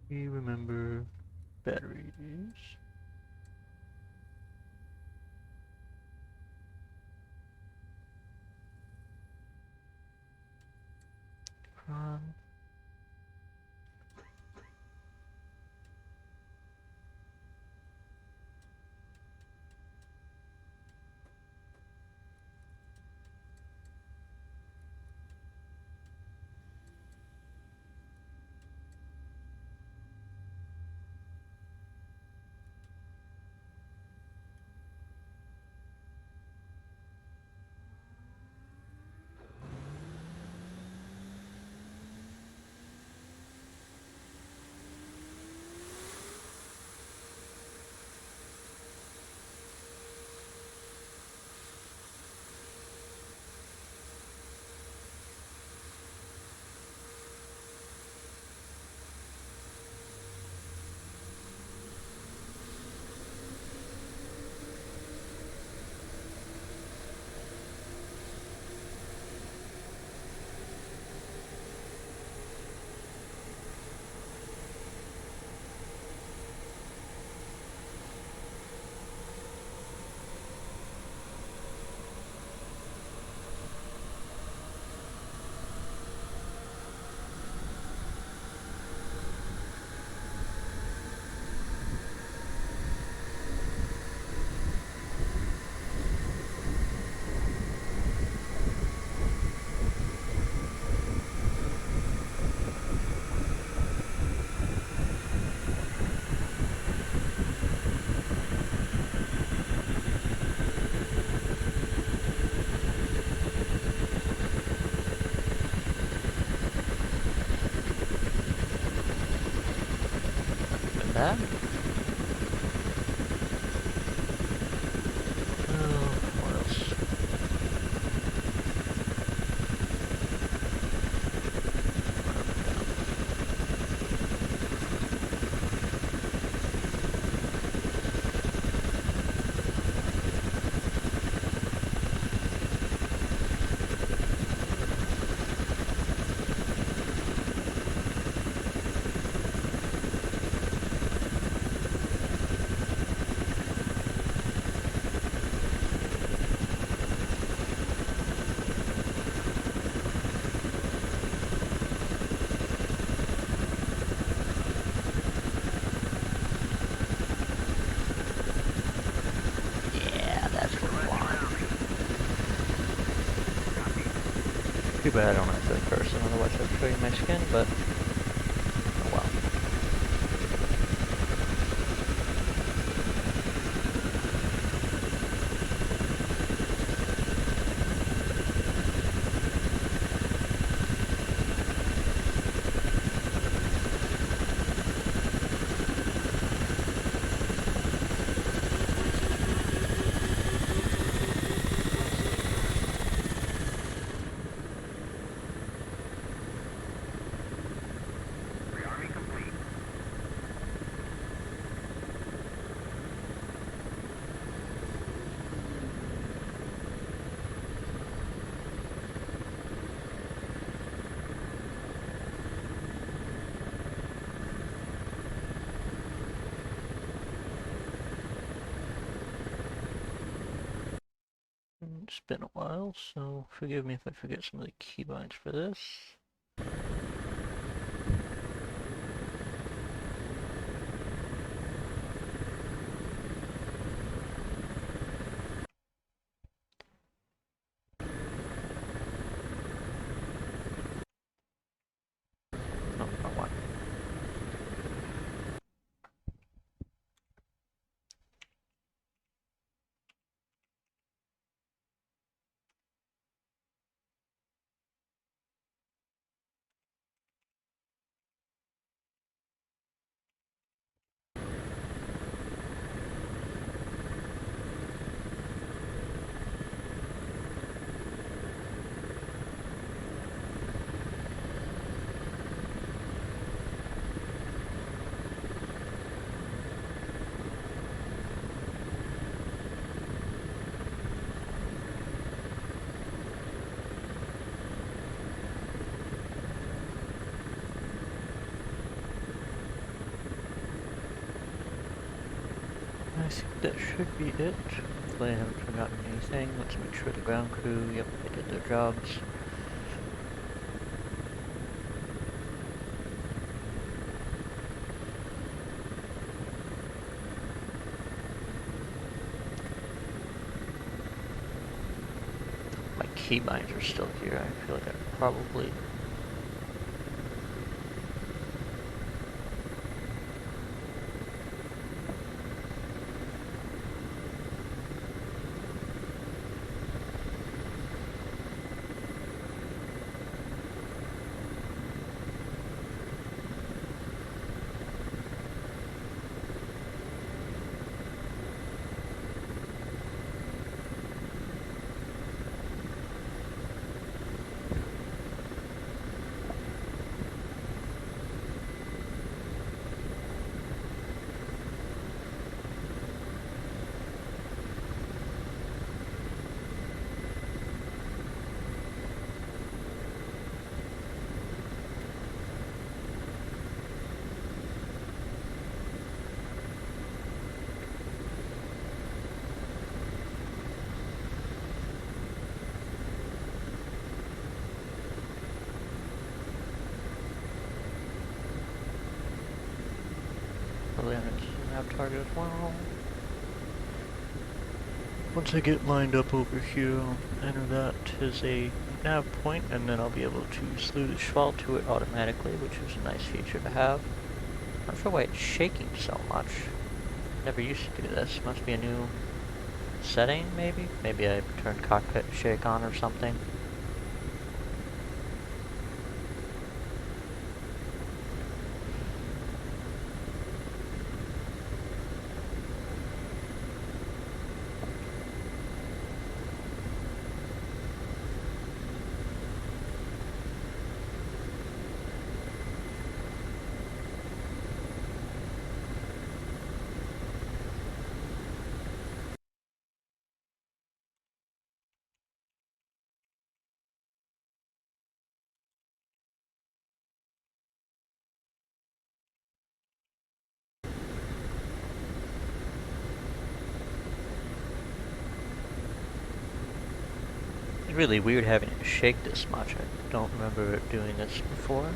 We remember batteries. Run. And that? What else? What have we done? Yeah, that's what we want. Too bad I don't have third person, otherwise I'd show you my skin, but oh well. It's been a while, so forgive me if I forget some of the keybinds for this. Oh, wrong one. I think that should be it. Hopefully I haven't forgotten anything. Let's make sure the ground crew, yep, they did their jobs. My keybinds are still here. I feel like I probably... Probably on a nav target as well. Once I get lined up over here, I'll enter that as a nav point, and then I'll be able to slew the Schwal to it automatically, which is a nice feature to have. Not sure why it's shaking so much. Never used to do this. Must be a new setting, maybe? Maybe I turned cockpit shake on or something. It's really weird having it shake this much. I don't remember it doing this before.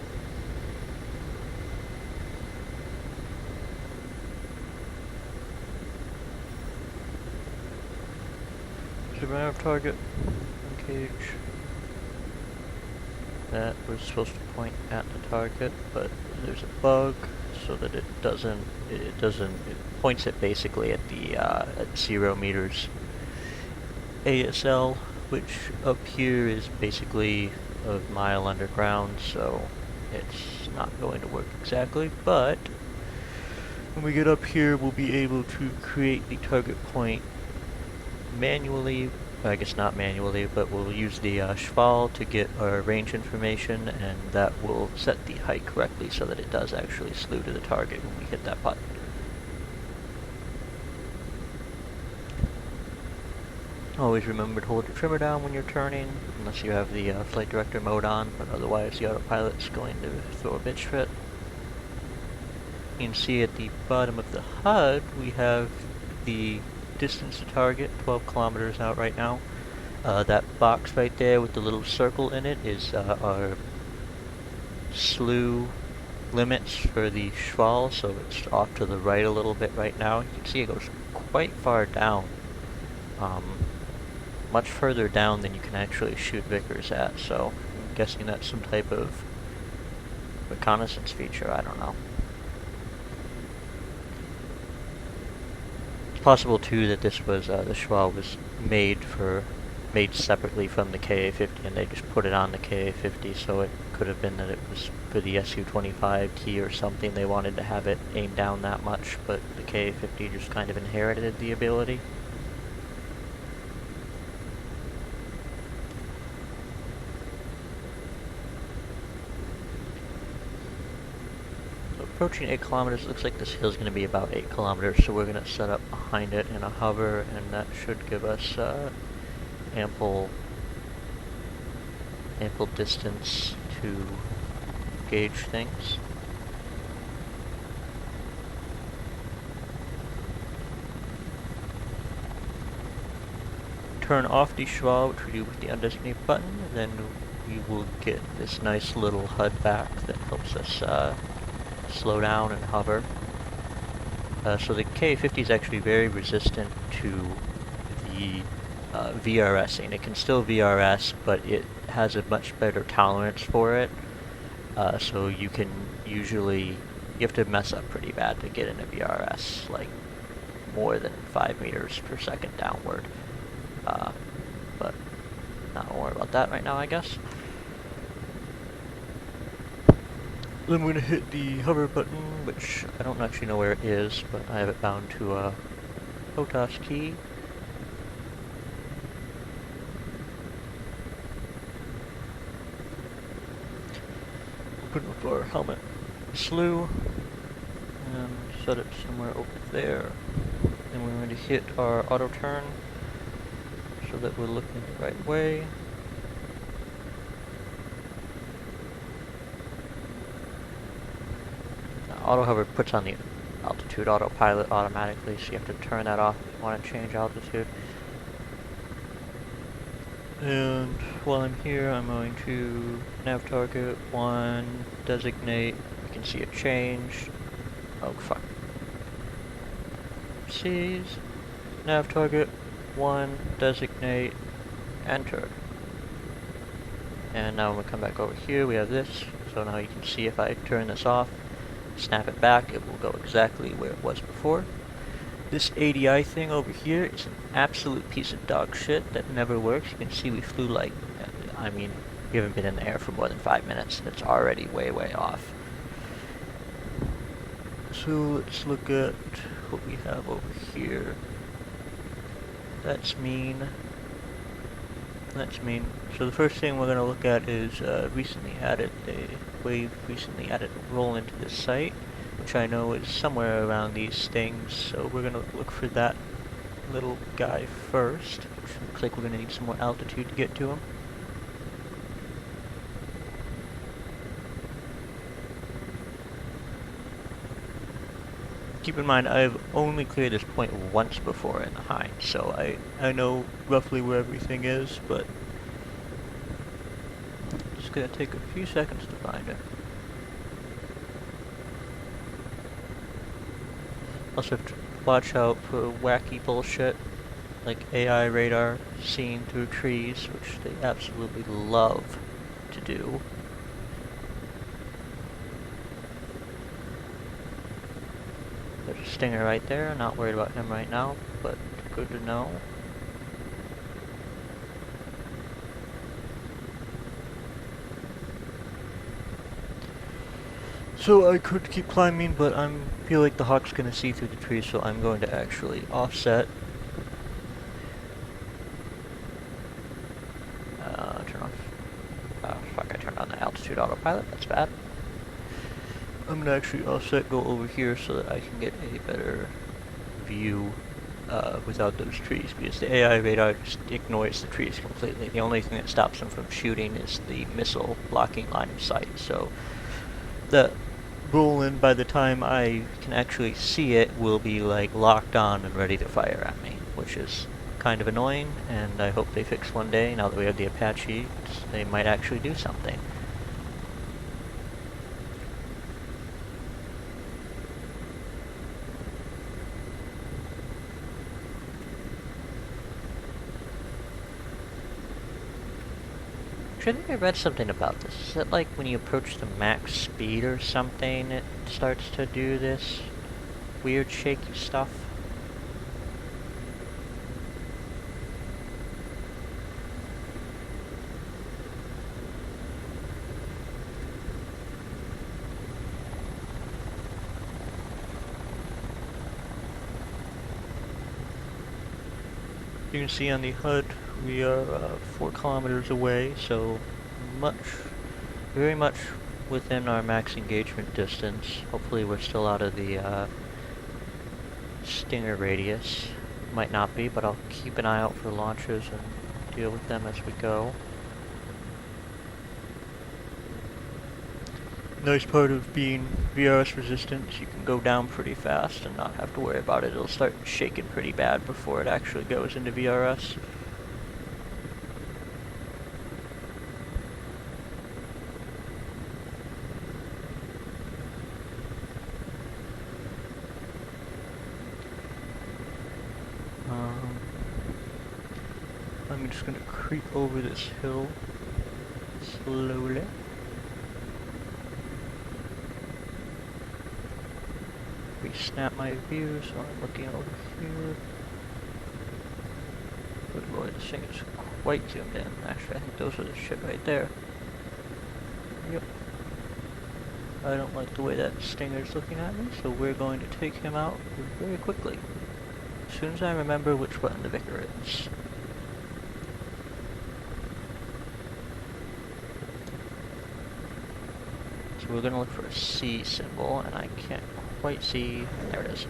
Survive target, engage. That was supposed to point at the target, but there's a bug so that it points it basically at the at 0 meters ASL, which up here is basically a mile underground, so it's not going to work exactly, but when we get up here we'll be able to create the target point manually. I guess not manually, but we'll use the Schwal to get our range information, and that will set the height correctly so that it does actually slew to the target when we hit that button. Always remember to hold your trimmer down when you're turning, unless you have the flight director mode on, but otherwise the autopilot's going to throw a bitch fit. You can see at the bottom of the HUD we have the distance to target, 12 kilometers out right now. That box right there with the little circle in it is our slew limits for the Schwal, so it's off to the right a little bit right now. You can see it goes quite far down, much further down than you can actually shoot Vickers at, so I'm guessing that's some type of reconnaissance feature, I don't know. It's possible too that this was the Schwal was made separately from the KA-50, and they just put it on the KA-50, so it could have been that it was for the Su-25T or something. They wanted to have it aimed down that much, but the KA-50 just kind of inherited the ability. Approaching 8 kilometers, looks like this hill is going to be about 8 kilometers, so we're going to set up behind it in a hover, and that should give us ample distance to gauge things. turn off the schwa, which we do with the undesignated button, and then we will get this nice little HUD back that helps us slow down and hover. So the K50 is actually very resistant to the VRSing. It can still VRS, but it has a much better tolerance for it. So you can usually, you have to mess up pretty bad to get into VRS, like more than 5 meters per second downward. But not worry about that right now, I guess. Then we're going to hit the hover button, which I don't actually know where it is, but I have it bound to a POTOS key. Open up our helmet slew, and set it somewhere over there. Then we're going to hit our auto turn, so that we're looking the right way. Auto hover puts on the altitude autopilot automatically, so you have to turn that off if you want to change altitude. And while I'm here, I'm going to nav target 1, designate. You can see it changed. Oh fuck. Sees. Nav target 1, designate, enter. And now when we come back over here, we have this. So now you can see if I turn this off, snap it back, it will go exactly where it was before. This ADI thing over here is an absolute piece of dog shit that never works. You can see we flew like, I mean, we haven't been in the air for more than 5 minutes, and it's already way, way off. So let's look at what we have over here. That's mean. That's mean. So the first thing we're going to look at is recently added roll into the site, which I know is somewhere around these things. So we're going to look for that little guy first, which looks like we're going to need some more altitude to get to him. Keep in mind, I've only cleared this point once before in the Hind, so I know roughly where everything is, but it's gonna take a few seconds to find it. Also have to watch out for wacky bullshit, like AI radar seeing through trees, which they absolutely love to do. There's a stinger right there, not worried about him right now, but good to know. So I could keep climbing, but I feel like the hawk's gonna see through the trees, so I'm going to actually offset. Turn off. Fuck, I turned on the altitude autopilot, that's bad. I'm gonna actually offset, go over here so that I can get a better view without those trees, because the AI radar just ignores the trees completely. The only thing that stops them from shooting is the missile blocking line of sight. So the roll in, by the time I can actually see it, will be like locked on and ready to fire at me, which is kind of annoying, and I hope they fix one day. Now that we have the Apache, they might actually do something. I think I read something about this. Is it like when you approach the max speed or something, it starts to do this weird shaky stuff? You can see on the HUD we are 4 kilometers away, so very much within our max engagement distance. Hopefully we're still out of the stinger radius. Might not be, but I'll keep an eye out for launches and deal with them as we go. Nice part of being VRS resistant, you can go down pretty fast and not have to worry about it. It'll start shaking pretty bad before it actually goes into VRS. I'm just gonna creep over this hill slowly. Re-snap my view so I'm looking over here. Good lord, this thing is quite zoomed in. Actually, I think those are the shit right there. Yep. I don't like the way that Stinger's looking at me, so we're going to take him out very quickly. As soon as I remember which button the Vicar is. So we're gonna look for a C symbol, and I can't quite see. There it is.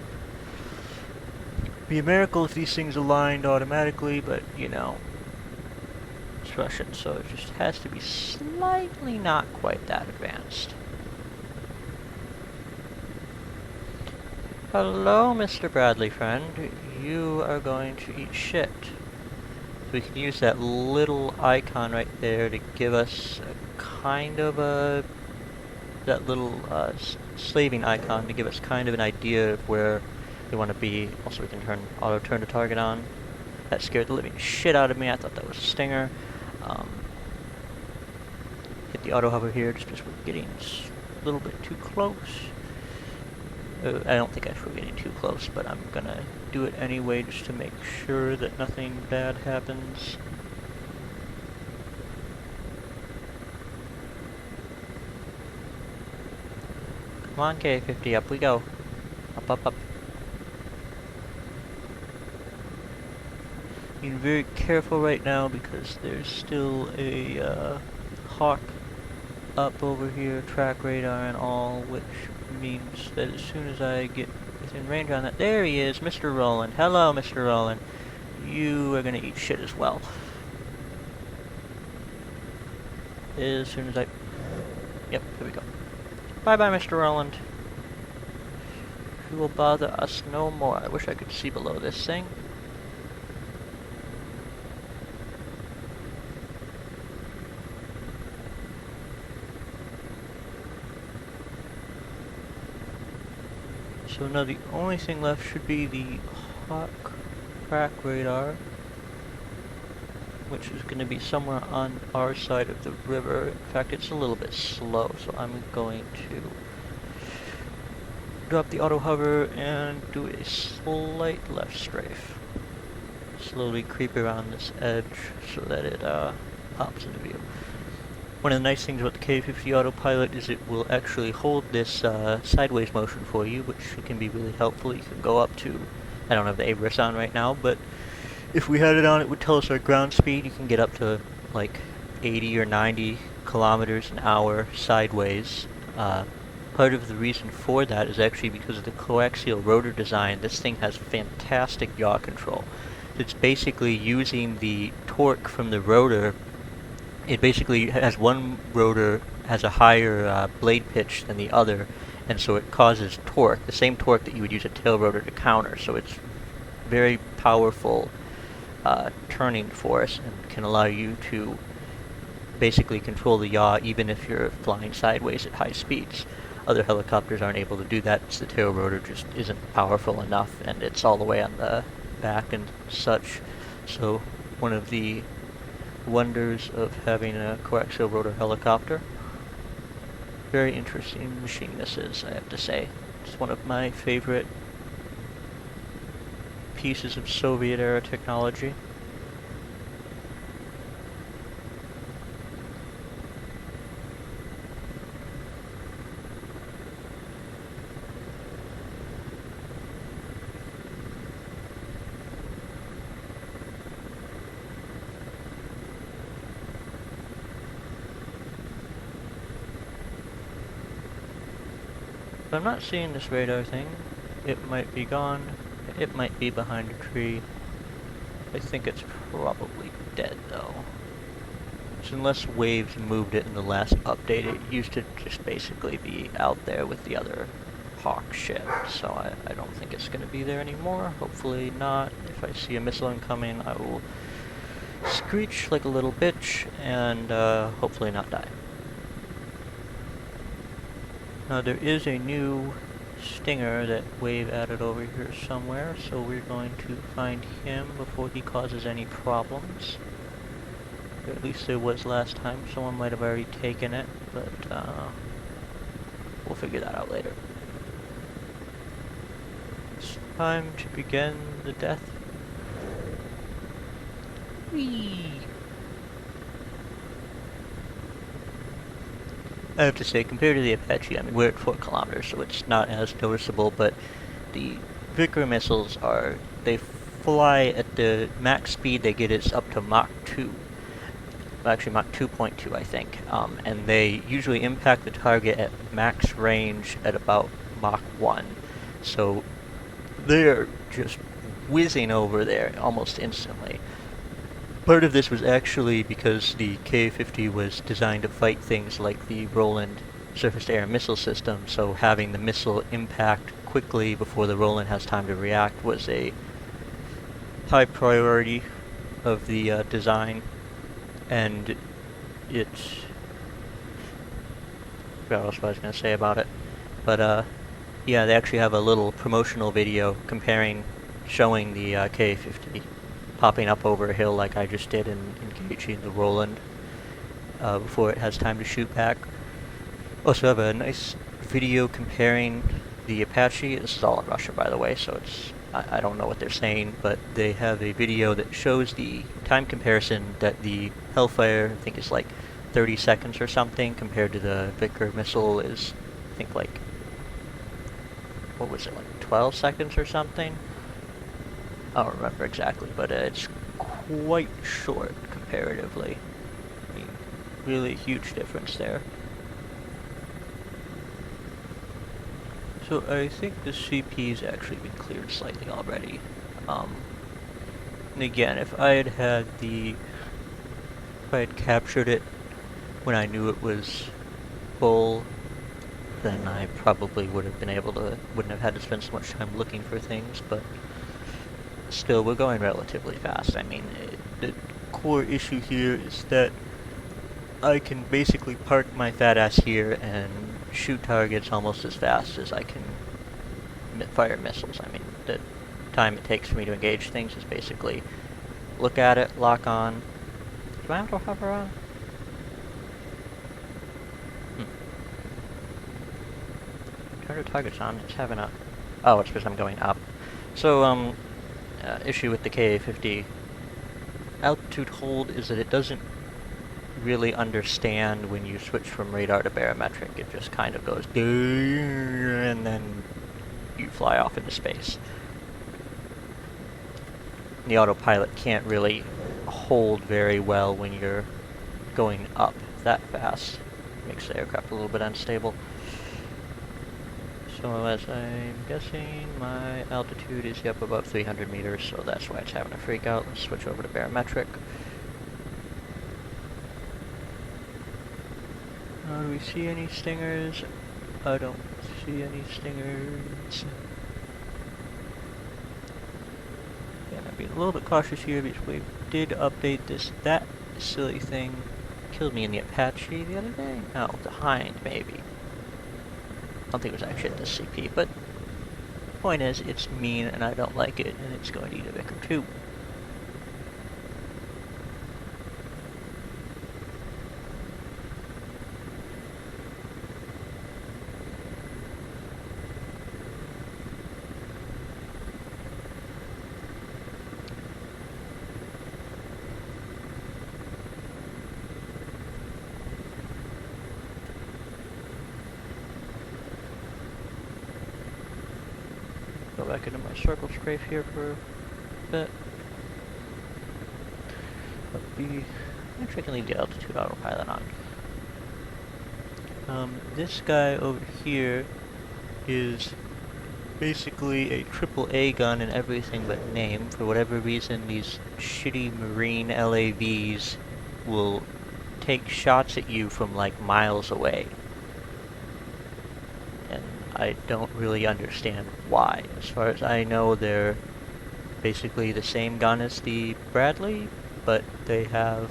Be a miracle if these things aligned automatically, but you know, it's Russian, so it just has to be slightly not quite that advanced. Hello, Mr. Bradley friend. You are going to eat shit. We can use that little icon right there to give us a kind of a... that little slaving icon to give us kind of an idea of where we want to be. Also, we can auto turn the target on. That scared the living shit out of me. I thought that was a Stinger. Hit the auto hover here just because we're getting a little bit too close. I don't think I should be getting too close, but I'm gonna do it anyway just to make sure that nothing bad happens. Come on, K-50, up we go. Up, up, up. Being very careful right now because there's still a Hawk up over here, track radar and all, which means that as soon as I get within range on that, there he is, Mr. Roland. Hello, Mr. Roland. You are gonna eat shit as well. As soon as I... Yep, here we go. Bye-bye, Mr. Roland. You will bother us no more. I wish I could see below this thing. So now the only thing left should be the Hawk track radar, which is going to be somewhere on our side of the river. In fact, it's a little bit slow, so I'm going to drop the auto hover and do a slight left strafe. Slowly creep around this edge so that it pops into view. One of the nice things about the K-50 autopilot is it will actually hold this sideways motion for you, which can be really helpful. You can go up to, I don't have the ABRIS on right now, but if we had it on, it would tell us our ground speed. You can get up to like 80 or 90 kilometers an hour sideways. Part of the reason for that is actually because of the coaxial rotor design. This thing has fantastic yaw control. It's basically using the torque from the rotor. It basically has one rotor has a higher blade pitch than the other, and so it causes torque, the same torque that you would use a tail rotor to counter. So it's very powerful turning force and can allow you to basically control the yaw even if you're flying sideways at high speeds. Other helicopters aren't able to do that because the tail rotor just isn't powerful enough, and it's all the way on the back and such. So one of the wonders of having a coaxial rotor helicopter. Very interesting machine this is, I have to say. It's one of my favorite pieces of Soviet-era technology. I'm not seeing this radar thing. It might be gone. It might be behind a tree. I think it's probably dead though. So unless Waves moved it in the last update, it used to just basically be out there with the other Hawk ship. So I don't think it's going to be there anymore. Hopefully not. If I see a missile incoming, I will screech like a little bitch and hopefully not die. Now there is a new Stinger that Wave added over here somewhere, so we're going to find him before he causes any problems. Or at least there was last time. Someone might have already taken it, but we'll figure that out later. It's time to begin the death. Whee! I have to say, compared to the Apache, I mean, we're at 4 kilometers, so it's not as noticeable, but the Vickers missiles they fly at the max speed they get is up to Mach 2. Well, actually, Mach 2.2, I think. And they usually impact the target at max range at about Mach 1. So they're just whizzing over there almost instantly. Part of this was actually because the Ka-50 was designed to fight things like the Roland surface-to-air missile system, so having the missile impact quickly before the Roland has time to react was a high priority of the design, and I forgot what I was going to say about it, but yeah, they actually have a little promotional video showing the Ka-50 popping up over a hill like I just did and engaging the Roland before it has time to shoot back. Also have a nice video comparing the Apache. This is all in Russian, by the way, so I don't know what they're saying, but they have a video that shows the time comparison that the Hellfire, I think, is like 30 seconds or something, compared to the Vickers missile is, I think, like, what was it, like 12 seconds or something? I don't remember exactly, but it's quite short comparatively. I mean, really huge difference there. So I think the CP's actually been cleared slightly already. And again, if I had captured it when I knew it was full, then I probably wouldn't have had to spend so much time looking for things, but still, we're going relatively fast. I mean, the core issue here is that I can basically park my fat ass here and shoot targets almost as fast as I can fire missiles. I mean, the time it takes for me to engage things is basically look at it, lock on. Do I auto hover on? Turn the targets on. It's having a... Oh, it's because I'm going up. So, issue with the Ka-50 altitude hold is that it doesn't really understand when you switch from radar to barometric. It just kind of goes and then you fly off into space. The autopilot can't really hold very well when you're going up that fast. Makes the aircraft a little bit unstable. So as I'm guessing, my altitude is up above 300 meters, so that's why it's having a freak out. Let's switch over to barometric. Do we see any stingers? I don't see any stingers. Yeah, I'm being a little bit cautious here because we did update this. That silly thing killed me in the Apache the other day. Oh, the Hind, maybe. I don't think it was actually at the CP, but the point is, it's mean and I don't like it, and it's going to eat a Vickers too. Go back into my circle strafe here for a bit. Actually I can leave the altitude autopilot on. This guy over here is basically a AAA gun in everything but name. For whatever reason, these shitty Marine LAVs will take shots at you from like miles away. I don't really understand why. As far as I know, they're basically the same gun as the Bradley, but they have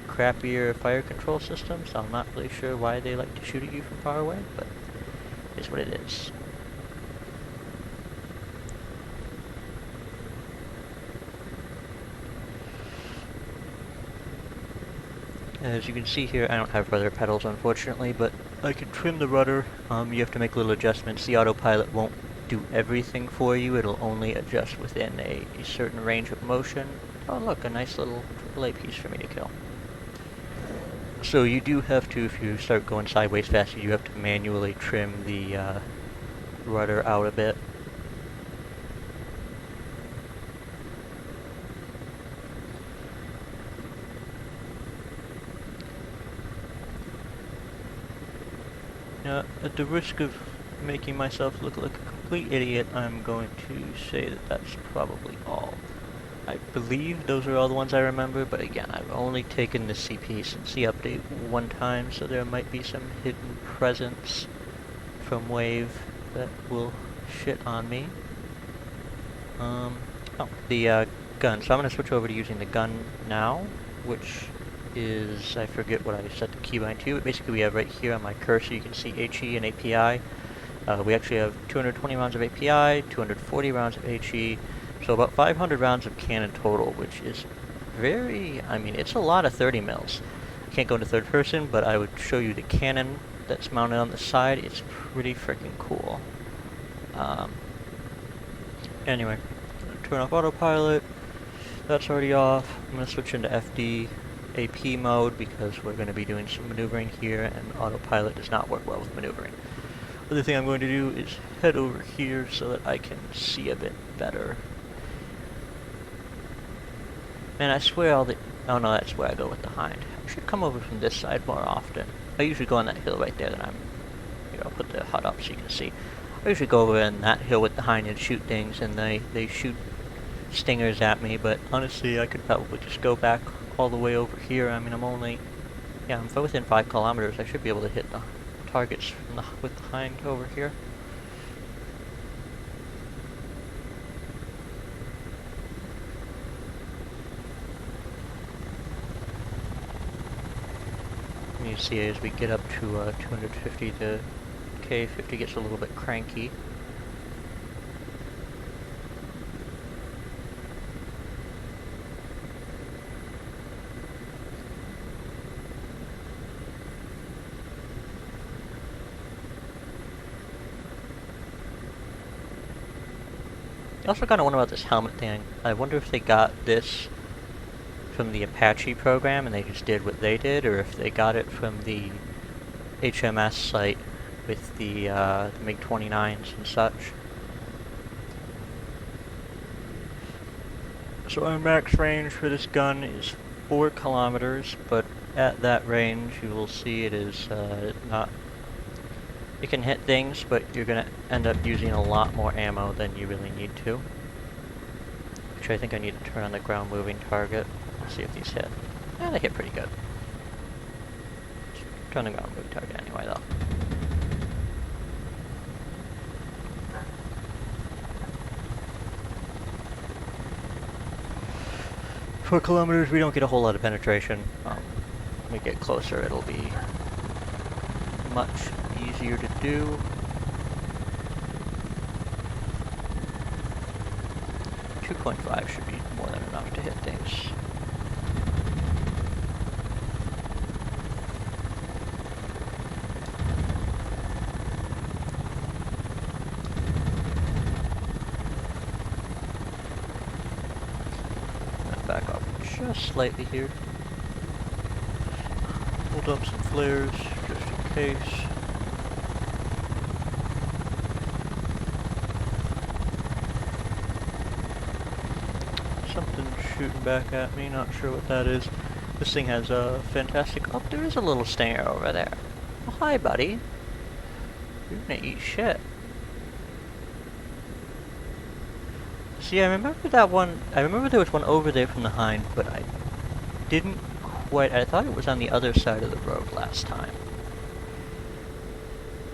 crappier fire control systems, so I'm not really sure why they like to shoot at you from far away, but it's what it is. As you can see here, I don't have rudder pedals unfortunately, but I can trim the rudder. You have to make little adjustments. The autopilot won't do everything for you. It'll only adjust within a certain range of motion. Oh look, a nice little AAA piece for me to kill. So you do have to, if you start going sideways faster, you have to manually trim the rudder out a bit. Now, at the risk of making myself look like a complete idiot, I'm going to say that that's probably all. I believe those are all the ones I remember, but again, I've only taken the CP since the update one time, so there might be some hidden presence from Wave that will shit on me. The gun. So I'm going to switch over to using the gun now, which is, I forget what I set the keybind to, but basically we have right here on my cursor, you can see HE and API. We actually have 220 rounds of API, 240 rounds of HE, so about 500 rounds of cannon total, which is very, I mean, it's a lot of 30 mils. I can't go into third person, but I would show you the cannon that's mounted on the side. It's pretty freaking cool. Anyway, turn off autopilot. That's already off. I'm going to switch into FD AP mode because we're going to be doing some maneuvering here, and autopilot does not work well with maneuvering. Other thing I'm going to do is head over here so that I can see a bit better. Man, I swear all the... Oh no, that's where I go with the hind. I should come over from this side more often. I usually go on that hill right there that I'm... Here, I'll put the HUD up so you can see. I usually go over in that hill with the hind and shoot things, and they shoot stingers at me, but honestly, I could probably just go back all the way over here. I mean, I'm only... Yeah, I'm within 5 kilometers. I should be able to hit the targets from with the hind over here. You see as we get up to 250 to K50 gets a little bit cranky. I also kind of wonder about this helmet thing. I wonder if they got this from the Apache program and they just did what they did, or if they got it from the HMS site with the MiG-29s and such. So our max range for this gun is 4 kilometers, but at that range you will see it is not... It can hit things, but you're going to end up using a lot more ammo than you really need to. Actually, I think I need to turn on the ground moving target. Let's see if these hit. Yeah, they hit pretty good. Turn the ground moving target anyway, though. For kilometers, we don't get a whole lot of penetration. When we get closer, it'll be much easier to do. 2.5 should be more than enough to hit things. Back up just slightly here. Hold up some flares just in case. Something's shooting back at me, not sure what that is. This thing has a fantastic... Oh, there is a little stinger over there. Oh, hi, buddy. You're gonna eat shit. See, I remember that one... I remember there was one over there from the hind, but I didn't quite... I thought it was on the other side of the road last time.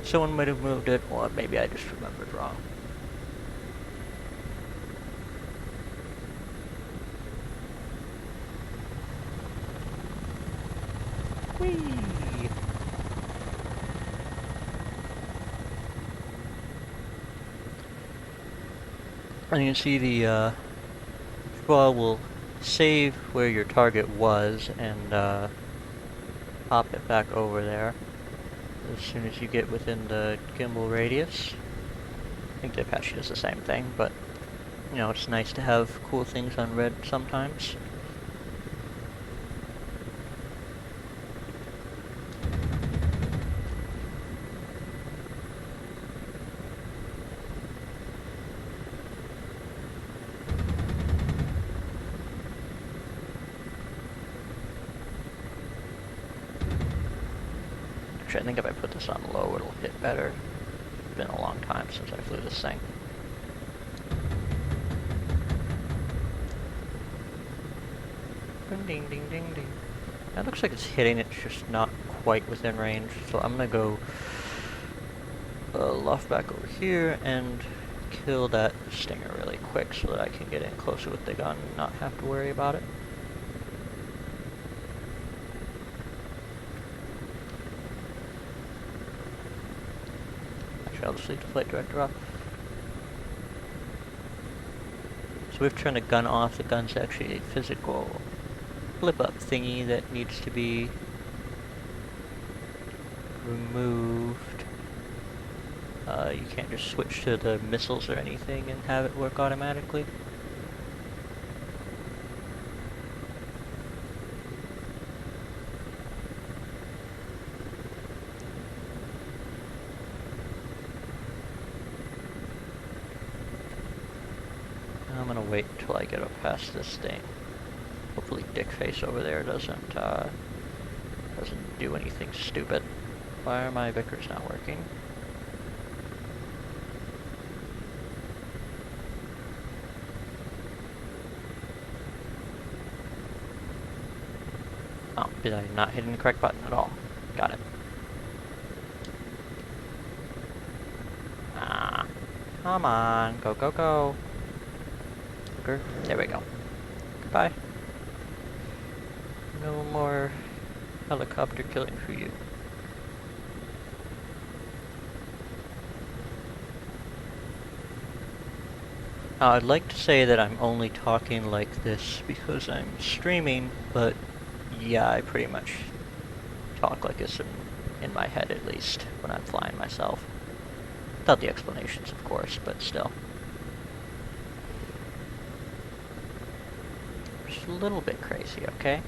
Someone might have moved it, or maybe I just remembered wrong. Whee! And you can see the ball will save where your target was, and pop it back over there as soon as you get within the gimbal radius. I think the Apache does the same thing, but you know, it's nice to have cool things on red sometimes. Actually, I think if I put this on low, it'll hit better. It's been a long time since I flew this thing. Ding, ding, ding, ding. That looks like it's hitting, it's just not quite within range. So I'm gonna go loft back over here and kill that stinger really quick so that I can get in closer with the gun and not have to worry about it. Actually, I'll just leave the flight director off. So we've turned the gun off. The gun's actually a physical flip-up thingy that needs to be removed. You can't just switch to the missiles or anything and have it work automatically. I'm gonna wait until I get up past this thing. Hopefully Dickface over there doesn't do anything stupid. Why are my Vickers not working? Oh, did I not hit the correct button at all? Got it. Ah, come on, go, go, go. There we go. Goodbye. No more helicopter killing for you. I'd like to say that I'm only talking like this because I'm streaming, but yeah, I pretty much talk like this in my head at least when I'm flying myself. Without the explanations, of course, but still. Just a little bit crazy, okay?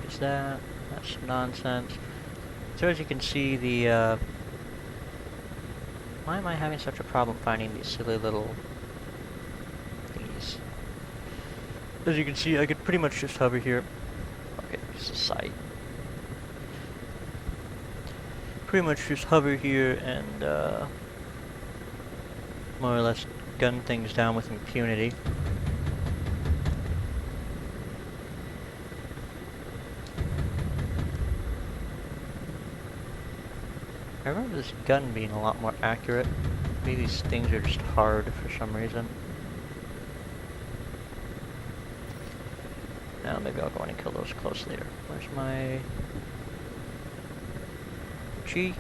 Is that's nonsense. So as you can see, the why am I having such a problem finding these silly little thingies? As you can see, I could pretty much just hover here. Okay, just a sight. Pretty much just hover here and more or less gun things down with impunity. I remember this gun being a lot more accurate. Maybe these things are just hard for some reason. Now maybe I'll go in and kill those close later. Where's my G?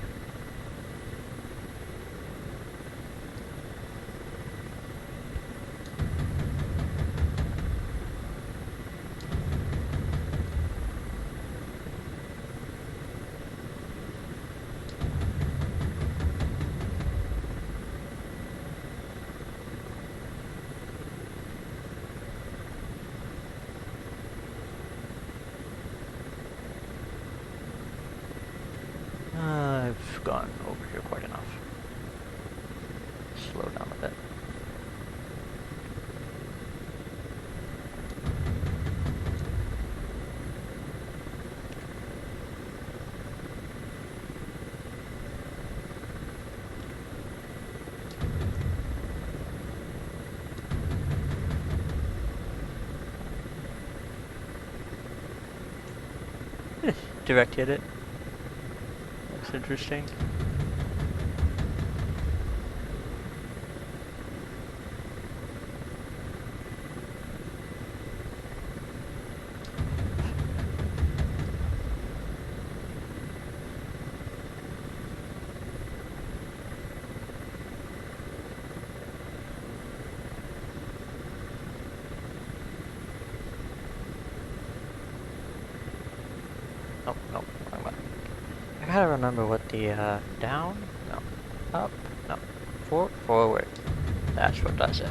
I've gone over here quite enough. Slow down a bit. Direct hit it. That's interesting. nope, nope, wrong button. I gotta remember what the, down? No. Up? No. Forward. That's what does it.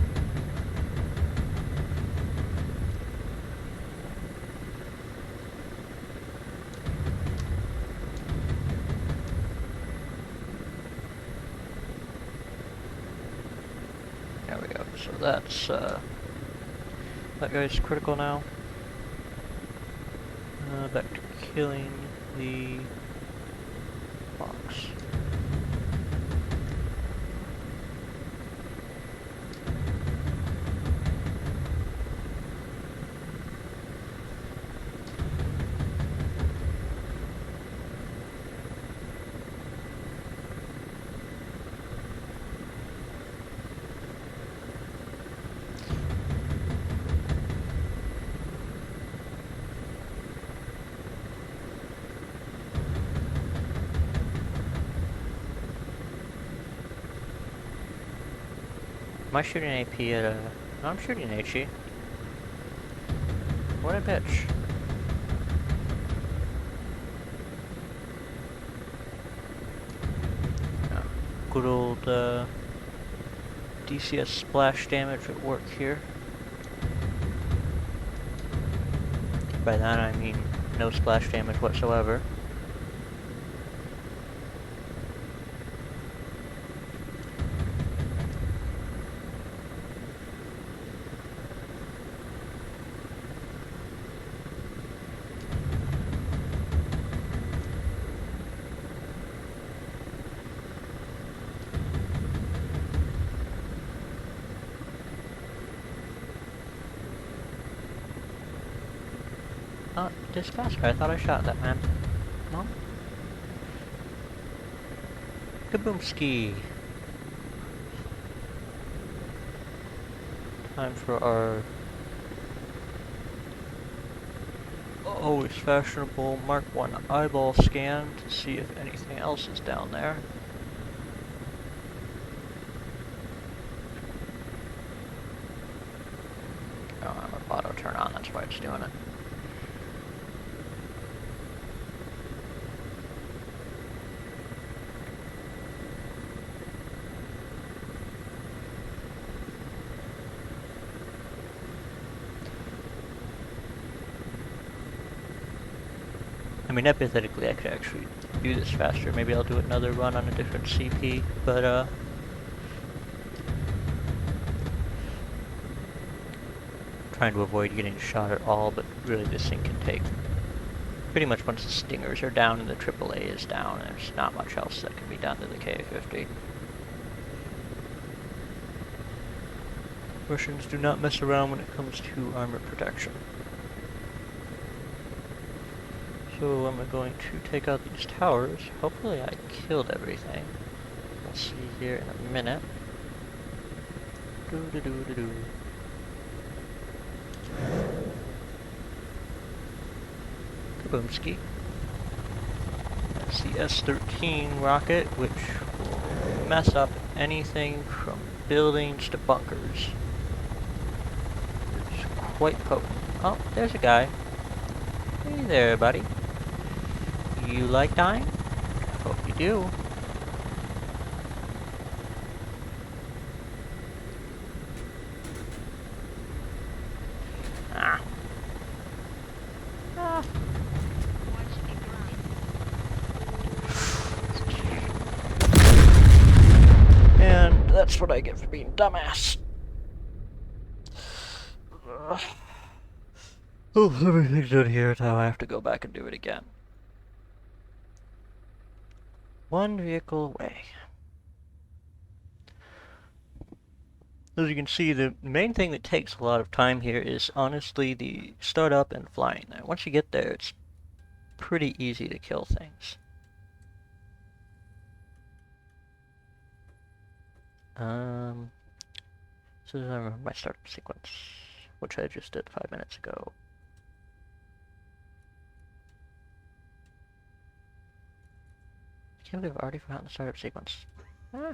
There we go. So that's, that guy's critical now. Back to killing the box. Am I shooting AP at a... No, I'm shooting HE. What a bitch. Yeah. Good old, DCS splash damage at work here. By that I mean no splash damage whatsoever. Oh, this faster. I thought I shot that man. No? Kaboomski! Time for our always fashionable Mark 1 eyeball scan to see if anything else is down there. Oh, I'm gonna auto turn on, that's why it's doing it. I mean, hypothetically, I could actually do this faster. Maybe I'll do another run on a different CP, but, trying to avoid getting shot at all, but really this thing can take... Pretty much once the Stingers are down and the AAA is down, there's not much else that can be done to the K-50. Russians do not mess around when it comes to armor protection. So I'm going to take out these towers. Hopefully I killed everything. We'll see here in a minute. Doo-doo-doo-doo-doo. Kaboomski. That's the S-13 rocket, which will mess up anything from buildings to bunkers. It's quite potent. Oh, there's a guy. Hey there, buddy. You like dying? I hope you do. Ah. Ah. And that's what I get for being dumbass. Oh, everything's done here, now I have to go back and do it again. One vehicle away. As you can see, the main thing that takes a lot of time here is honestly the startup and flying there. Once you get there, it's pretty easy to kill things. So I remember my startup sequence, which I just did 5 minutes ago. I can't believe I've already forgotten the startup sequence. Ah.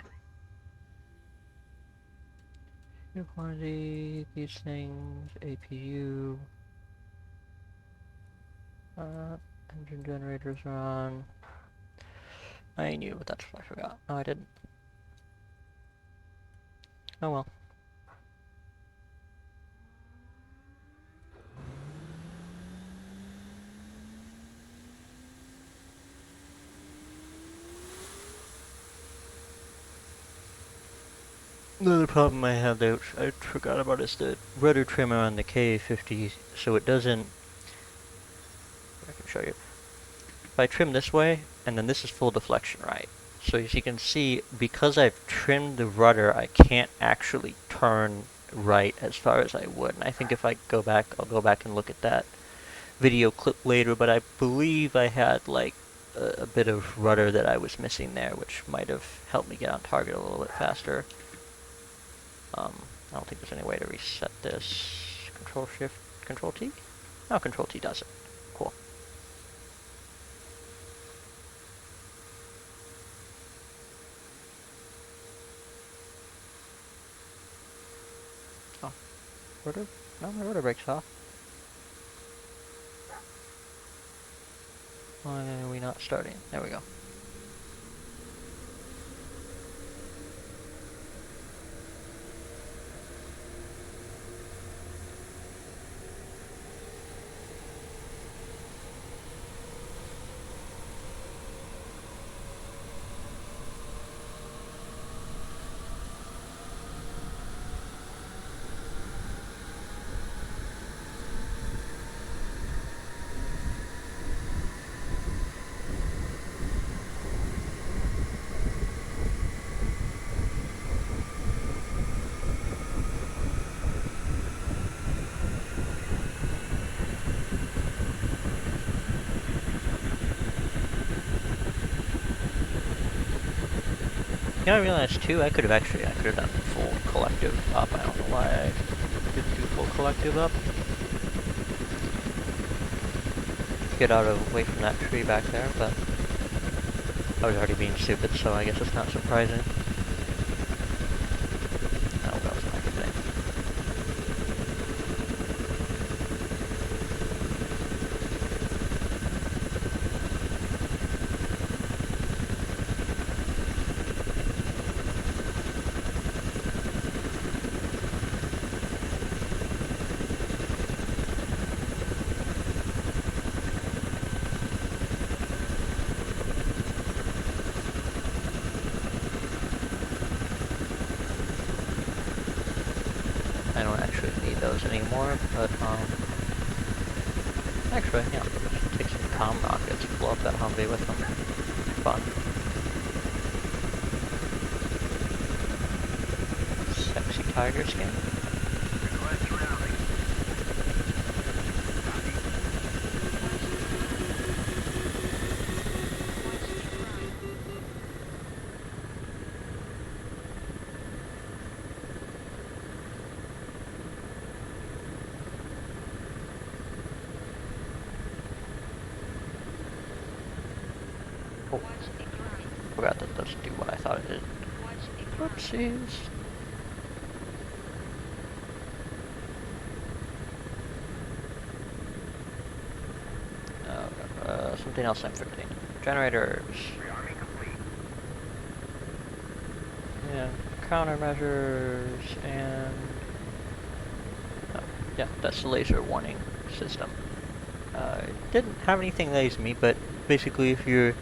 Quantity, these things, APU. Engine generators are on. I knew, but that's what I forgot. No, I didn't. Oh well. Another problem I have there, which I forgot about, is the rudder trimmer on the K50, so it doesn't... I can show you. If I trim this way, and then this is full deflection, right? So as you can see, because I've trimmed the rudder, I can't actually turn right as far as I would. And I think if I go back, I'll go back and look at that video clip later, but I believe I had like a bit of rudder that I was missing there, which might have helped me get on target a little bit faster. I don't think there's any way to reset this. Control Shift, Control T? No, Control T does it. Cool. Oh, rudder? No, my rudder brake's off. Why are we not starting? There we go. You know, I realized too, I could have done full collective up. I don't know why I didn't do full collective up. Get away from that tree back there, but I was already being stupid, so I guess it's not surprising. Oh, that was my thing. I don't actually need those anymore, but, actually, yeah, just take some comm rockets, blow up that Humvee with them. Fun. Sexy tiger skin. Oh, forgot that doesn't do what I thought it did. Whoopsies. Something else I'm forgetting. Generators. Yeah, countermeasures and... Oh, yeah, that's the laser warning system. Didn't have anything laser me, but basically if you're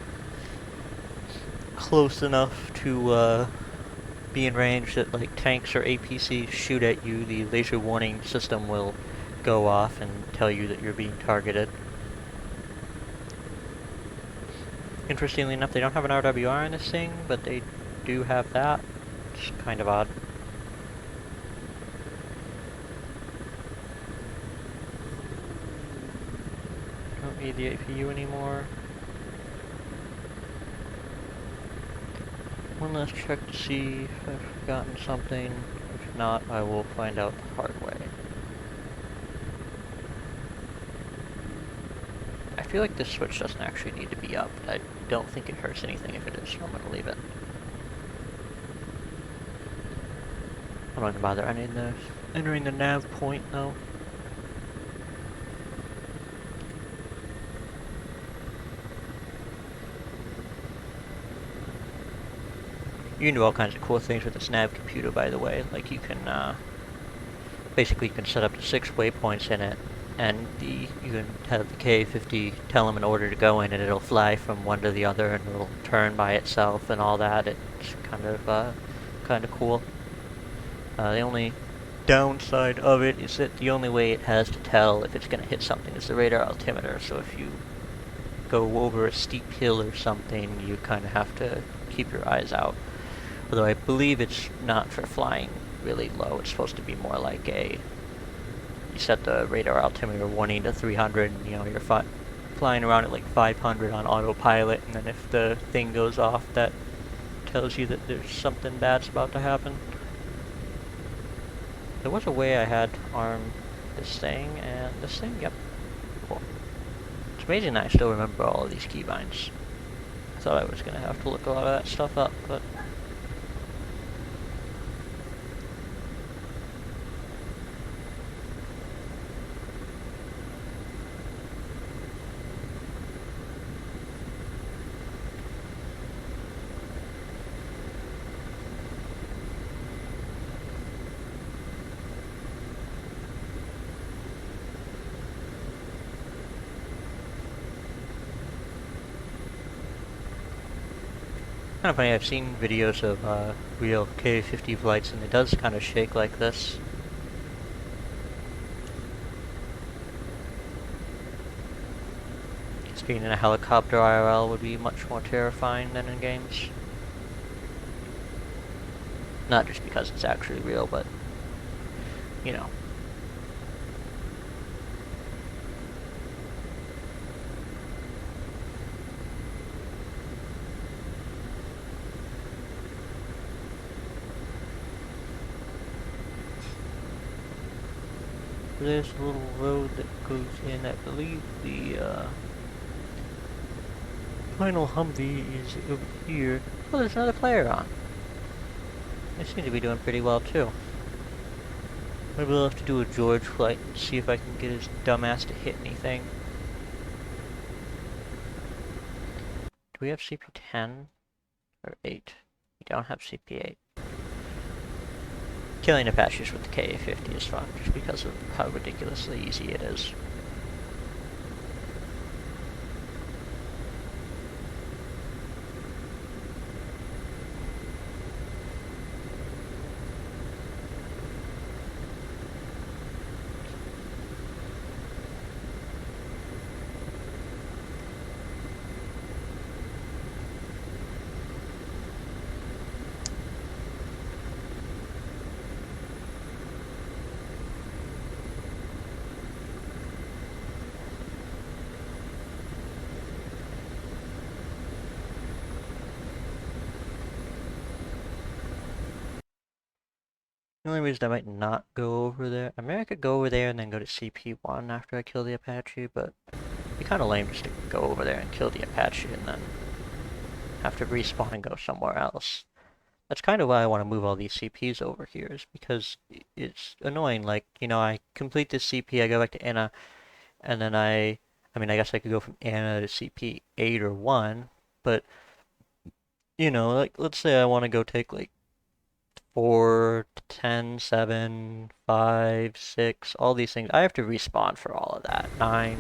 close enough to be in range that like tanks or APCs shoot at you, the laser warning system will go off and tell you that you're being targeted. Interestingly enough, they don't have an RWR in this thing, but they do have that. It's kind of odd. Don't need the APU anymore. One last check to see if I've forgotten something. If not, I will find out the hard way. I feel like this switch doesn't actually need to be up. I don't think it hurts anything if it is, so I'm gonna leave it. I'm not gonna bother entering the nav point though. You can do all kinds of cool things with this nav computer, by the way. Like you can, basically you can set up to 6 waypoints in it, and you can have the K-50 tell them an order to go in, and it'll fly from one to the other, and it'll turn by itself and all that. It's kind of cool. The only downside of it is that the only way it has to tell if it's going to hit something is the radar altimeter. So if you go over a steep hill or something, you kind of have to keep your eyes out. Although I believe it's not for flying really low. It's supposed to be more like you set the radar altimeter warning to 300, and you're flying around at like 500 on autopilot, and then if the thing goes off, that tells you that there's something bad's about to happen. There was a way I had to arm this thing, and this thing, yep, cool. It's amazing that I still remember all of these keybinds. I thought I was going to have to look a lot of that stuff up, but... kind of funny, I've seen videos of real K-50 flights, and it does kind of shake like this. Just being in a helicopter IRL would be much more terrifying than in games. Not just because it's actually real, but, you know. There's a little road that goes in. I believe the final Humvee is over here. Oh, there's another player on. They seem to be doing pretty well too. Maybe we'll have to do a George flight and see if I can get his dumbass to hit anything. Do we have CP-10 or 8? We don't have CP-8. Killing Apaches with the Ka-50 is fun, just because of how ridiculously easy it is. The only reason I might not go over there, I mean I could go over there and then go to CP1 after I kill the Apache, but it'd be kind of lame just to go over there and kill the Apache and then have to respawn and go somewhere else. That's kind of why I want to move all these CPs over here, is because it's annoying. Like, I complete this CP, I go back to Anna, and then I mean, I guess I could go from Anna to CP 8 or 1, but, like, let's say I want to go take, like, 4, 10, 7, 5, 6, all these things. I have to respawn for all of that. 9.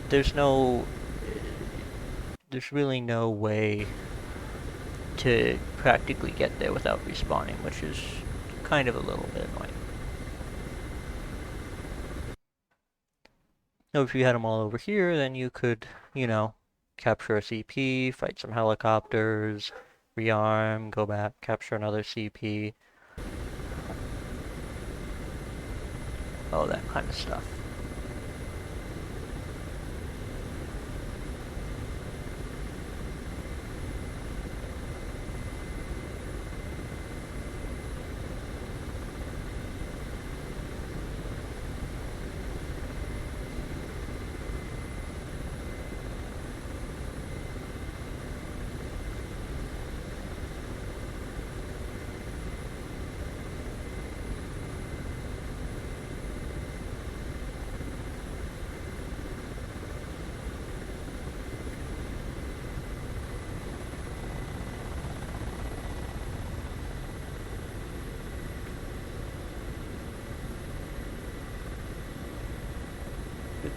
There's really no way to practically get there without respawning, which is kind of a little bit annoying. Now, if you had them all over here, then you could, capture a CP, fight some helicopters, rearm, go back, capture another CP. All that kind of stuff.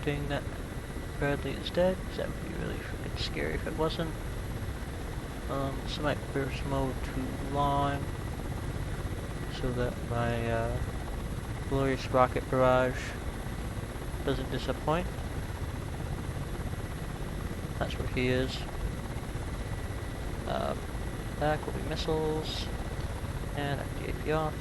accepting that Bradley is dead, 'cause that would be really freaking scary if it wasn't. Select burst mode to launch, so that my glorious rocket barrage doesn't disappoint. That's where he is. Back will be missiles, and FDAP off.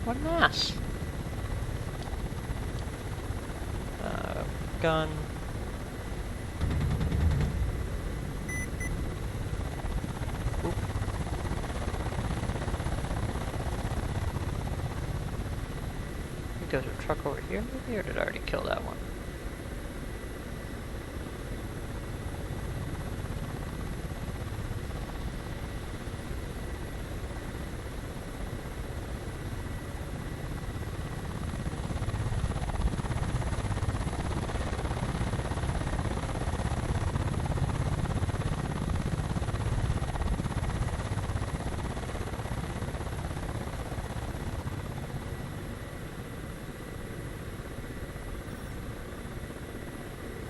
What an ass! Gun. Oop. I think there's a truck over here maybe, or did I already kill that one?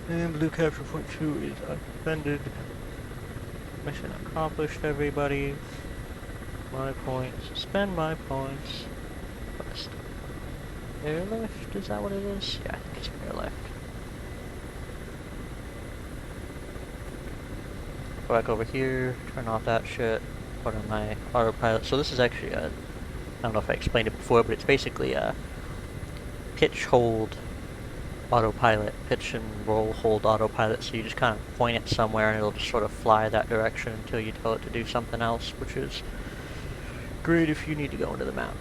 And blue capture point 2 is unsuspended. Mission accomplished, everybody. My points. Spend my points. Quest. Airlift? Is that what it is? Yeah, I think it's airlift. Go back over here, turn off that shit, put on my autopilot. So this is actually a, I don't know if I explained it before, but it's basically a pitch hold autopilot, pitch and roll hold autopilot, so you just kind of point it somewhere and it'll just sort of fly that direction until you tell it to do something else, which is great if you need to go into the mountain.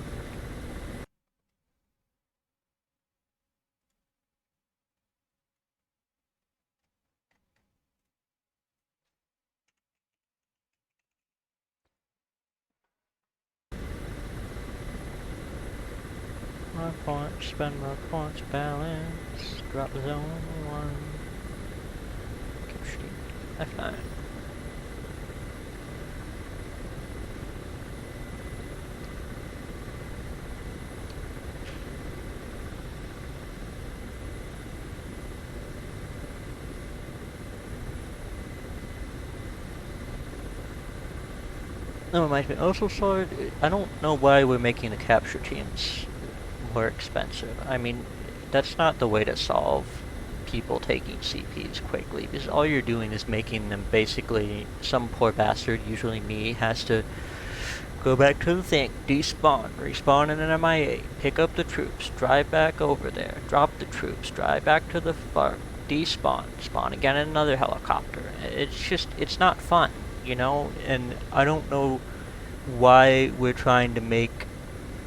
My points, spend my points, balance, drop zone 1, keep F9. That reminds me, also Sword, I don't know why we're making the capture teams more expensive. I mean, that's not the way to solve people taking CPs quickly, because all you're doing is making them basically, some poor bastard, usually me, has to go back to the thing, despawn, respawn in an MIA, pick up the troops, drive back over there, drop the troops, drive back to the FARC, despawn, spawn again in another helicopter. It's just, it's not fun, you know, and I don't know why we're trying to make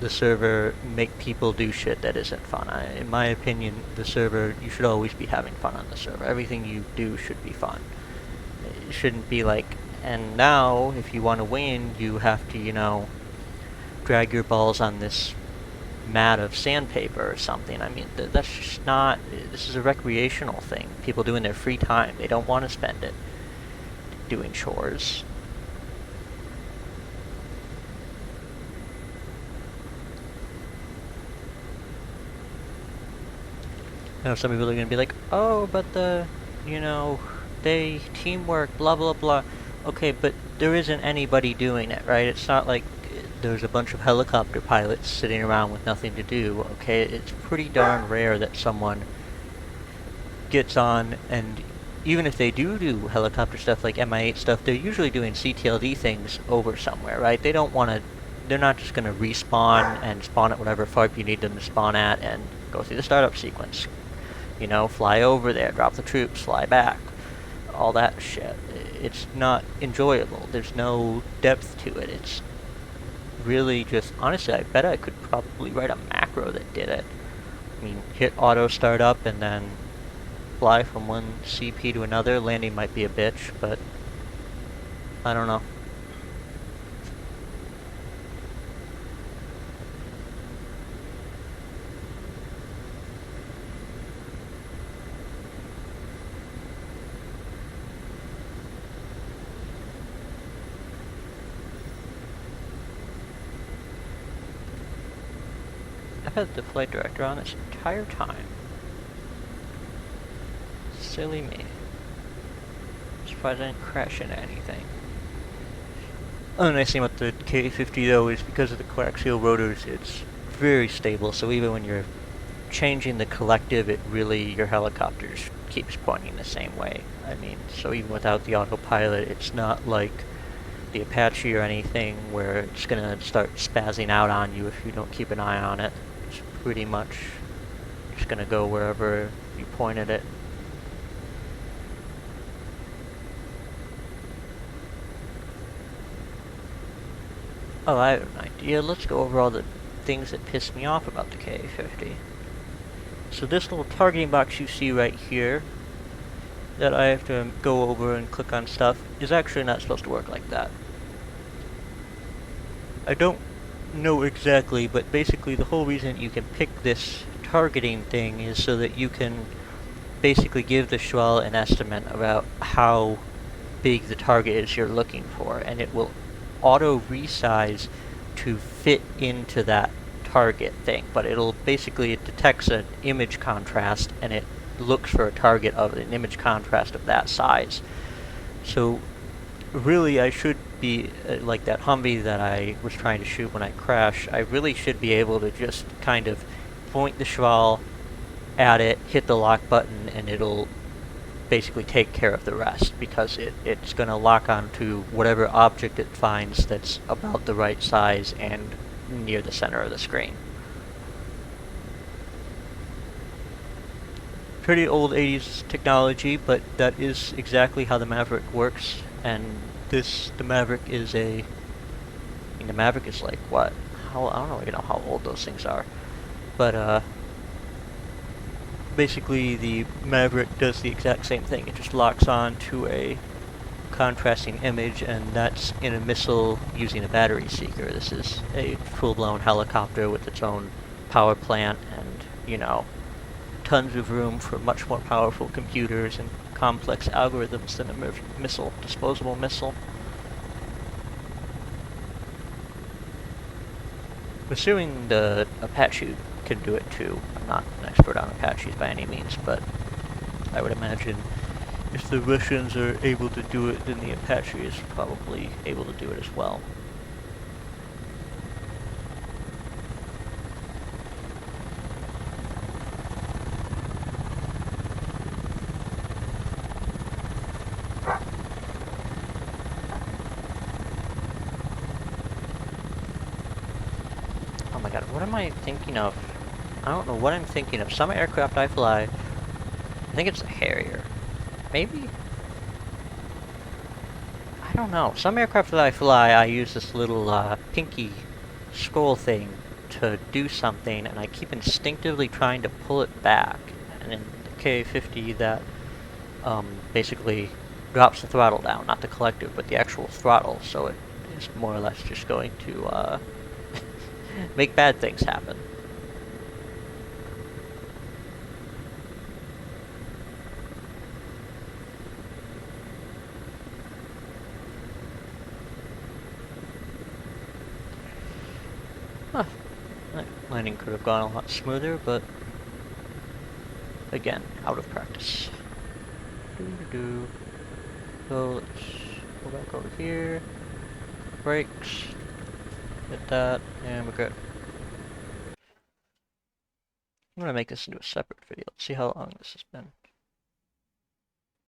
the server make people do shit that isn't fun. In my opinion, the server, you should always be having fun on the server. Everything you do should be fun. It shouldn't be like, and now, if you want to win, you have to, you know, drag your balls on this mat of sandpaper or something. I mean, that's just not, this is a recreational thing. People do in their free time. They don't want to spend it doing chores. You know, some people are going to be like, oh, but the, you know, they, teamwork, blah, blah, blah. Okay, but there isn't anybody doing it, right? It's not like there's a bunch of helicopter pilots sitting around with nothing to do, okay? It's pretty darn rare that someone gets on, and even if they do helicopter stuff like MI8 stuff, they're usually doing CTLD things over somewhere, right? They don't want to, they're not just going to respawn and spawn at whatever FARP you need them to spawn at and go through the startup sequence. You know, fly over there, drop the troops, fly back. All that shit. It's not enjoyable. There's no depth to it. It's really just, honestly, I bet I could probably write a macro that did it. I mean, hit auto start up and then fly from one CP to another. Landing might be a bitch, but I don't know. had the flight director on this entire time. Silly me. Surprised I didn't crash into anything. Another nice thing about the K-50 though is because of the coaxial rotors, it's very stable, so even when you're changing the collective, it really, your helicopter keeps pointing the same way. I mean, so even without the autopilot, it's not like the Apache or anything where it's gonna start spazzing out on you if you don't keep an eye on it. It's pretty much just gonna go wherever you pointed it. Oh, I have an idea. Let's go over all the things that piss me off about the K-50. So this little targeting box you see right here, that I have to go over and click on stuff, is actually not supposed to work like that. I don't know exactly, but basically the whole reason you can pick this targeting thing is so that you can basically give the Schwal an estimate about how big the target is you're looking for, and it will auto resize to fit into that target thing, but it'll basically, it detects an image contrast and it looks for a target of an image contrast of that size. So really I should be, like that Humvee that I was trying to shoot when I crashed, I really should be able to just kind of point the Schwal at it, hit the lock button, and it'll basically take care of the rest, because it's going to lock onto whatever object it finds that's about the right size and near the center of the screen. Pretty old 80s technology, but that is exactly how the Maverick works, and the Maverick is I mean, the Maverick is like, what? I don't know even know how old those things are, but basically the Maverick does the exact same thing. It just locks on to a contrasting image, and that's in a missile using a battery seeker. This is a full-blown helicopter with its own power plant and, you know, tons of room for much more powerful computers and complex algorithms than a disposable missile. I'm assuming the Apache can do it too. I'm not an expert on Apaches by any means, but I would imagine if the Russians are able to do it, then the Apache is probably able to do it as well. Oh my god, what am I thinking of? I don't know what I'm thinking of. Some aircraft I fly, I think it's a Harrier. Maybe? I don't know. Some aircraft that I fly, I use this little pinky scroll thing to do something, and I keep instinctively trying to pull it back. And in the K-50, that basically drops the throttle down, not the collective, but the actual throttle, so it is more or less just going to make bad things happen. Huh. That landing could have gone a lot smoother, but again, out of practice. So let's go back over here. Brakes. Hit that, and we're good. I'm gonna make this into a separate video. Let's see how long this has been.